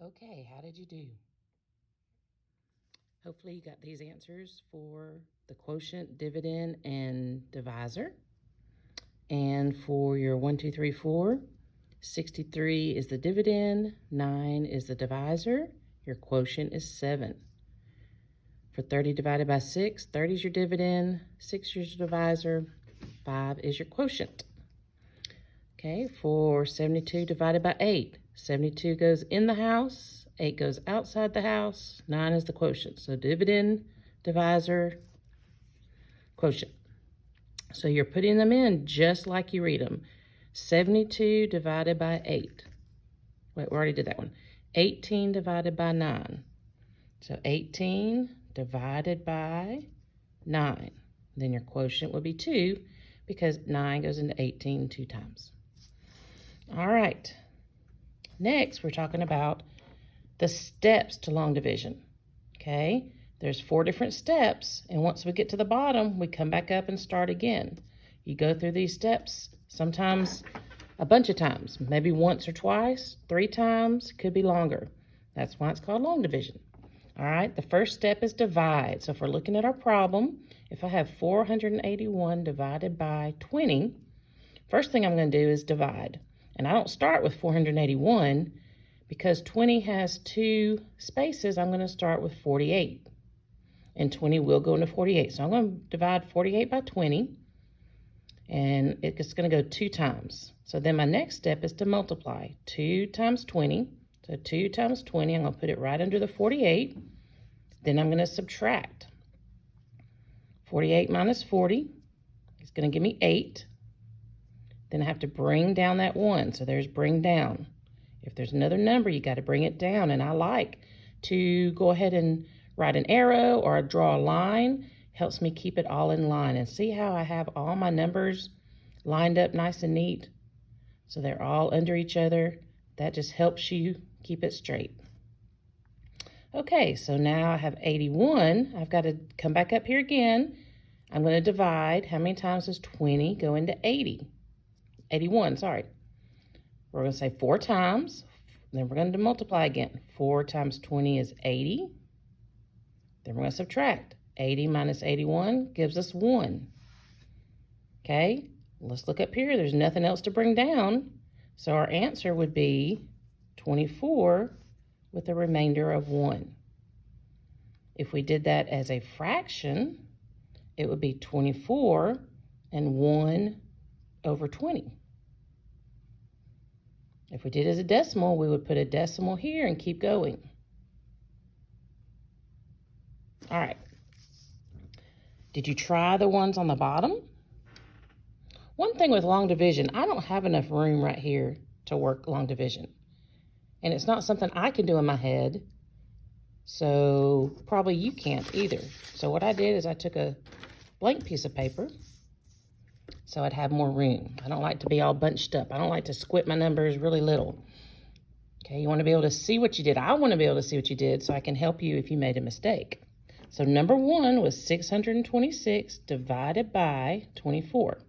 Okay, how did you do? Hopefully you got these answers for the quotient, dividend, and divisor. And for your 1, 2, 3, 4, 63 is the dividend, 9 is the divisor, your quotient is 7. For 30 divided by 6, 30 is your dividend, 6 is your divisor, 5 is your quotient. Okay, for 72 divided by 8, 72 goes in the house, 8 goes outside the house, 9 is the quotient. So dividend, divisor, quotient. So you're putting them in just like you read them. 72 divided by 8. Wait, we already did that one. 18 divided by 9. So 18 divided by 9. Then your quotient would be 2 because 9 goes into 18 2 times. All right. Next, we're talking about the steps to long division. Okay? There's 4 different steps, and once we get to the bottom, we come back up and start again. You go through these steps sometimes a bunch of times, maybe once or twice, 3 times, could be longer. That's why it's called long division. All right, the first step is divide. So if we're looking at our problem, if I have 481 divided by 20, first thing I'm going to do is divide. And I don't start with 481 because 20 has 2 spaces. I'm going to start with 48. And 20 will go into 48. So I'm going to divide 48 by 20. And it's going to go 2 times. So then my next step is to multiply. 2 times 20. So 2 times 20, I'm going to put it right under the 48. Then I'm going to subtract. 48 minus 40 is going to give me 8. Then I have to bring down that 1. So there's bring down. If there's another number, you got to bring it down. And I like to go ahead and write an arrow or draw a line. Helps me keep it all in line. And see how I have all my numbers lined up nice and neat? So they're all under each other. That just helps you keep it straight. Okay, so now I have 81. I've got to come back up here again. I'm going to divide. How many times does 20 go into 80? 81, sorry. We're going to say 4 times. Then we're going to multiply again. 4 times 20 is 80. Then we're going to subtract. 80 minus 81 gives us 1. Okay, let's look up here. There's nothing else to bring down. So our answer would be 24 with a remainder of 1. If we did that as a fraction, it would be 24 and 1 over 20. If we did as a decimal, we would put a decimal here and keep going. All right. Did you try the ones on the bottom? One thing with long division, I don't have enough room right here to work long division. And it's not something I can do in my head, so probably you can't either. So what I did is I took a blank piece of paper so I'd have more room. I don't like to be all bunched up. I don't like to squint my numbers really little. Okay, you want to be able to see what you did. I want to be able to see what you did so I can help you if you made a mistake. So number 1 was 626 divided by 24.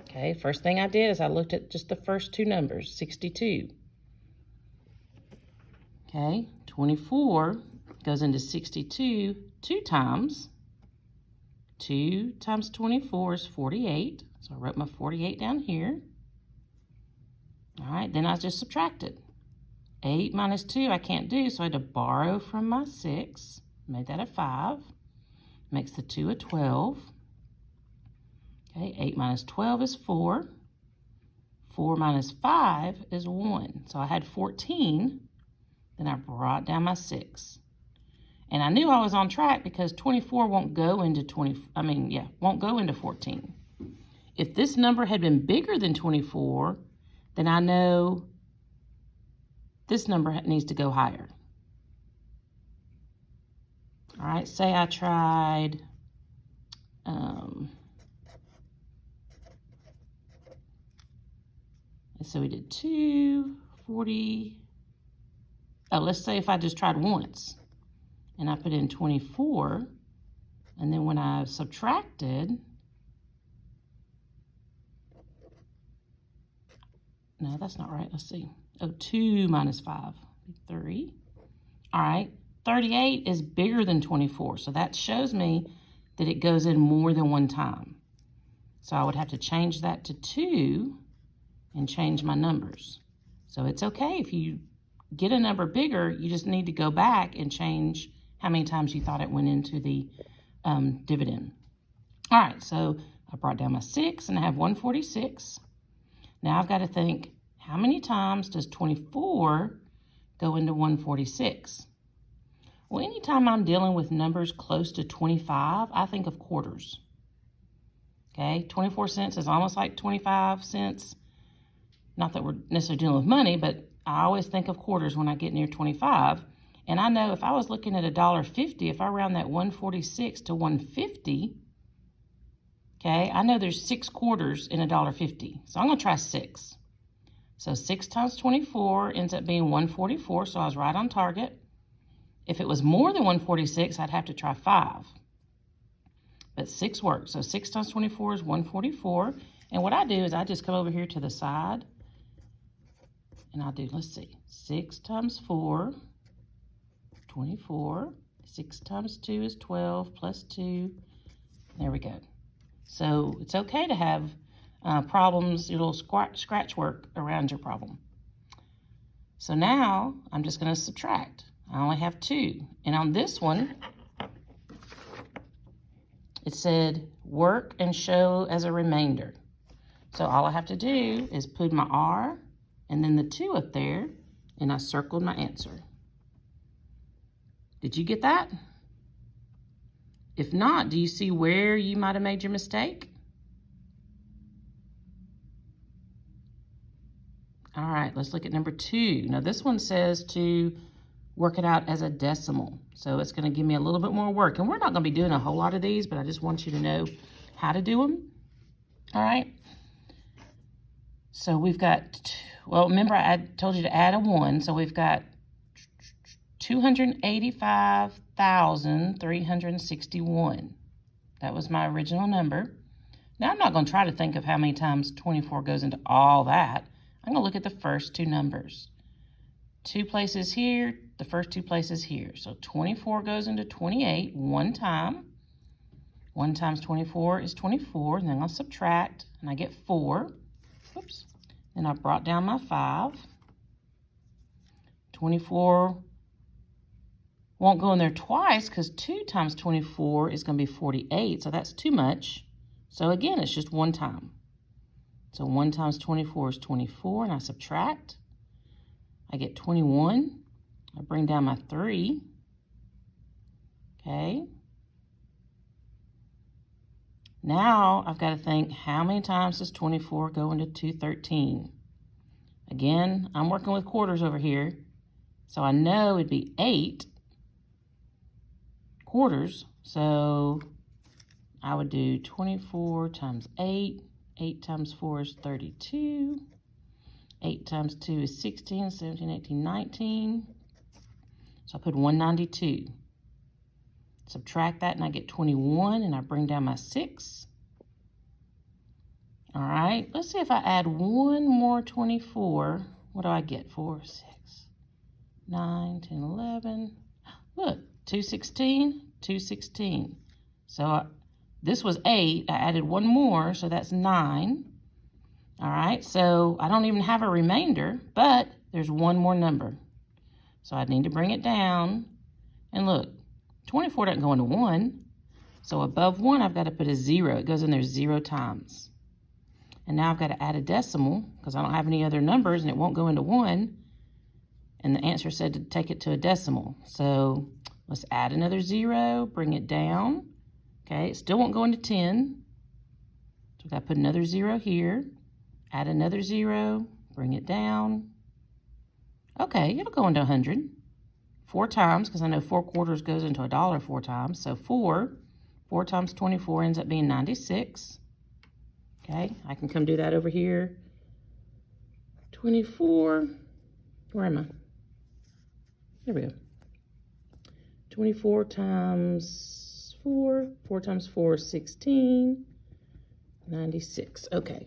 Okay, first thing I did is I looked at just the first 2 numbers, 62. Okay, 24 goes into 62 2 times. 2 times 24 is 48. So I wrote my 48 down here. All right, then I just subtracted. 8 minus 2 I can't do, so I had to borrow from my 6. Made that a 5. Makes the 2 a 12. Okay, 8 minus 12 is 4. 4 minus 5 is 1. So I had 14. Then I brought down my 6. And I knew I was on track because 24 won't go into 14. If this number had been bigger than 24, then I know this number needs to go higher. All right, say I tried, so we did 2, 40. Oh, let's say if I just tried once and I put in 24, and then when I subtracted, no, that's not right. Let's see. Oh, 2 minus 5. 3. All right, 38 is bigger than 24, so that shows me that it goes in more than one time. So I would have to change that to 2 and change my numbers. So it's okay if you get a number bigger, you just need to go back and change how many times you thought it went into the dividend. All right, so I brought down my 6 and I have 146. Now I've got to think, how many times does 24 go into 146? Well, anytime I'm dealing with numbers close to 25, I think of quarters. Okay, 24 cents is almost like 25 cents. Not that we're necessarily dealing with money, but I always think of quarters when I get near 25. And I know if I was looking at $1.50, if I round that 146 to 150, okay, I know there's 6 quarters in $1.50. So I'm going to try 6. So 6 times 24 ends up being 144, so I was right on target. If it was more than 146, I'd have to try 5. But 6 works. So 6 times 24 is 144. And what I do is I just come over here to the side. And I'll do, let's see, 6 times 4, 24. 6 times 2 is 12, plus 2. There we go. So it's okay to have problems, your little scratch work around your problem. So now I'm just going to subtract. I only have 2. And on this one, it said work and show as a remainder. So all I have to do is put my R and then the 2 up there, and I circled my answer. Did you get that? If not, do you see where you might have made your mistake? All right, let's look at number 2. Now this one says to work it out as a decimal. So it's gonna give me a little bit more work. And we're not gonna be doing a whole lot of these, but I just want you to know how to do them. All right. So we've got, well, remember I told you to add a 1. So we've got 285,361. That was my original number. Now I'm not gonna try to think of how many times 24 goes into all that. I'm gonna look at the first 2 numbers. 2 places here, the first 2 places here. So 24 goes into 28 one time. 1 times 24 is 24, and then I'll subtract, and I get 4. Oops. Then I brought down my 5. 24 won't go in there twice because 2 times 24 is going to be 48, so that's too much. So again, it's just 1 time. So 1 times 24 is 24, and I subtract. I get 21. I bring down my 3. Okay. Now I've got to think, how many times does 24 go into 213? Again, I'm working with quarters over here, so I know it'd be 8 quarters. So I would do 24 times 8. 8 times 4 is 32. 8 times 2 is 16, 17, 18, 19. So I put 192. Subtract that and I get 21, and I bring down my 6. All right, let's see if I add 1 more 24. What do I get? 4, 6, 9, 10, 11. Look, 216, 216. So this was 8. I added 1 more, so that's 9. All right, so I don't even have a remainder, but there's 1 more number. So I need to bring it down. And look, 24 doesn't go into 1. So above 1, I've got to put a 0. It goes in there 0 times. And now I've got to add a decimal because I don't have any other numbers and it won't go into 1. And the answer said to take it to a decimal. So let's add another 0, bring it down. Okay, it still won't go into 10. So I've got to put another 0 here. Add another 0, bring it down. Okay, it'll go into 100. 4 times, because I know 4 quarters goes into $1 4 times. So 4 times 24 ends up being 96. Okay, I can come do that over here. 24, where am I? There we go. 24 times 4, 4 times 4 is 16, 96. Okay,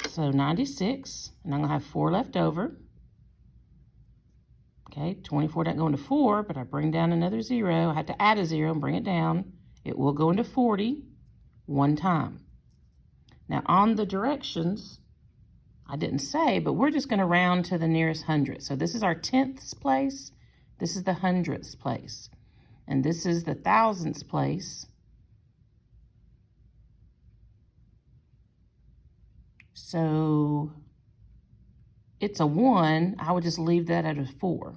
so 96, and I'm gonna have 4 left over. Okay, 24 doesn't go into 4, but I bring down another 0. I have to add a 0 and bring it down. It will go into 40 one time. Now on the directions, I didn't say, but we're just going to round to the nearest hundred. So this is our 10ths place. This is the hundredths place. And this is the thousandths place. So it's a 1. I would just leave that at a 4.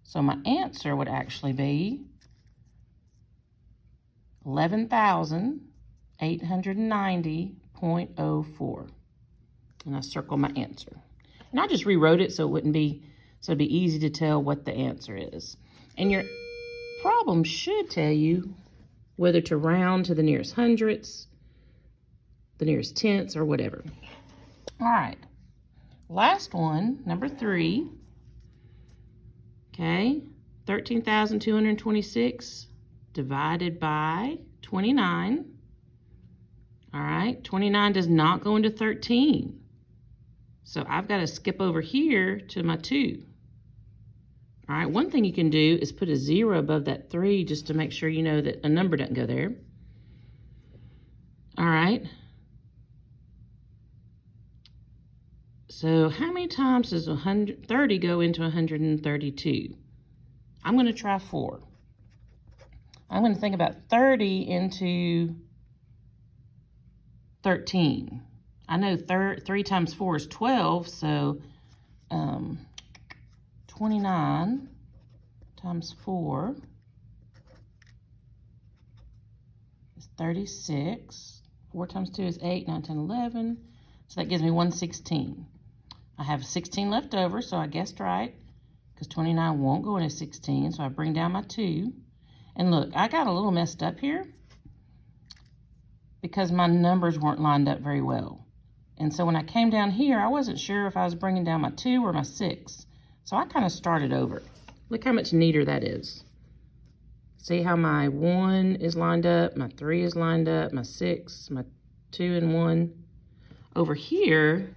So my answer would actually be 11,890.04. And I circle my answer. And I just rewrote it so it'd be easy to tell what the answer is. And your problem should tell you whether to round to the nearest hundredths, the nearest tenths, or whatever. All right, last one, number 3. Okay, 13,226 divided by 29. All right, 29 does not go into 13. So I've got to skip over here to my 2. All right, one thing you can do is put a 0 above that 3 just to make sure you know that a number doesn't go there. All right. So how many times does 130 go into 132? I'm going to try 4. I'm going to think about 30 into 13. I know 3 times 4 is 12, so 29 times 4 is 36. 4 times 2 is 8, 9, 10, 11. So that gives me 116. I have 16 left over, so I guessed right, because 29 won't go into 16, so I bring down my 2. And look, I got a little messed up here because my numbers weren't lined up very well. And so when I came down here, I wasn't sure if I was bringing down my 2 or my 6. So I kind of started over. Look how much neater that is. See how my 1 is lined up, my 3 is lined up, my 6, my 2 and 1. Over here,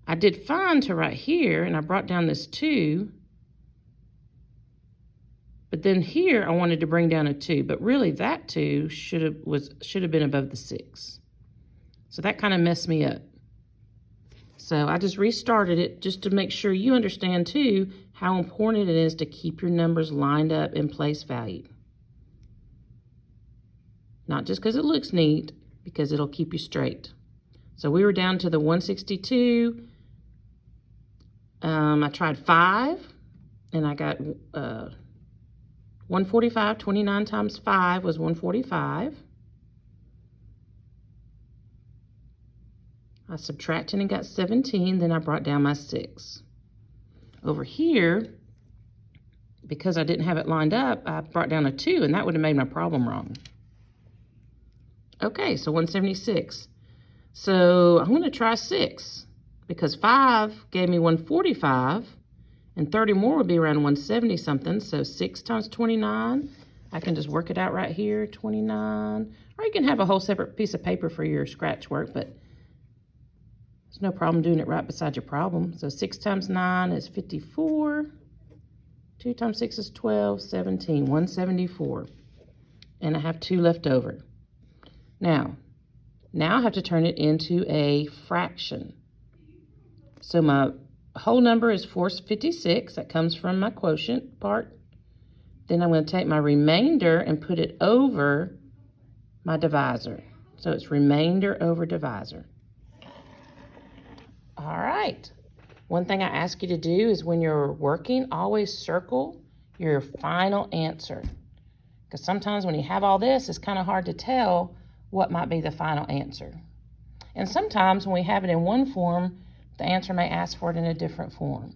I did fine to right here, and I brought down this 2. But then here, I wanted to bring down a 2, but really that 2 should have been above the 6. So that kind of messed me up. So I just restarted it just to make sure you understand too how important it is to keep your numbers lined up in place value. Not just because it looks neat, because it'll keep you straight. So we were down to the 162. I tried 5, and I got 145. 29 times 5 was 145. I subtracted and got 17, then I brought down my 6. Over here, because I didn't have it lined up, I brought down a 2, and that would have made my problem wrong. Okay, so 176. So I'm going to try 6, because 5 gave me 145, and 30 more would be around 170 something. So 6 times 29, I can just work it out right here, 29. Or you can have a whole separate piece of paper for your scratch work, but there's no problem doing it right beside your problem. So 6 times 9 is 54. 2 times 6 is 12, 17, 174. And I have 2 left over. Now I have to turn it into a fraction. So my whole number is 456. That comes from my quotient part. Then I'm going to take my remainder and put it over my divisor. So it's remainder over divisor. All right. One thing I ask you to do is when you're working, always circle your final answer. Because sometimes when you have all this, it's kind of hard to tell what might be the final answer. And sometimes when we have it in one form, the answer may ask for it in a different form.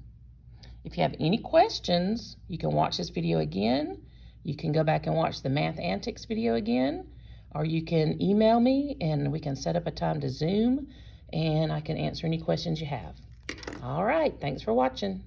If you have any questions, you can watch this video again. You can go back and watch the Math Antics video again, or you can email me and we can set up a time to Zoom and I can answer any questions you have. All right, thanks for watching.